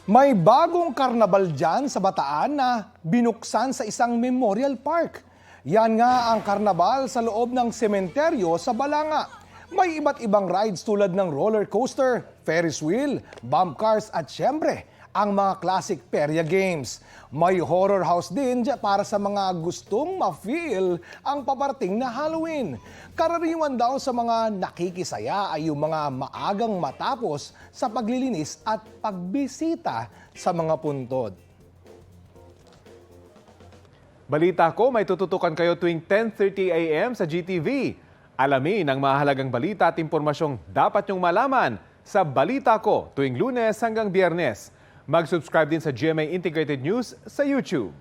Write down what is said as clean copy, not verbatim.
May bagong karnabal dyan sa Bataan na binuksan sa isang memorial park. Yan nga ang karnabal sa loob ng sementeryo sa Balanga. May iba't ibang rides tulad ng roller coaster, Ferris wheel, bump cars at syempre, ang mga classic perya games. May horror house din dyan para sa mga gustong ma-feel ang paparating na Halloween. Karaniwan daw sa mga nakikisaya ay yung mga maagang matapos sa paglilinis at pagbisita sa mga puntod. Balita ko, may tututukan kayo tuwing 10:30 a.m. sa GTV. Alamin ang mahalagang balita at impormasyong dapat nyong malaman sa Balita Ko tuwing Lunes hanggang Biyernes. Mag-subscribe din sa GMA Integrated News sa YouTube.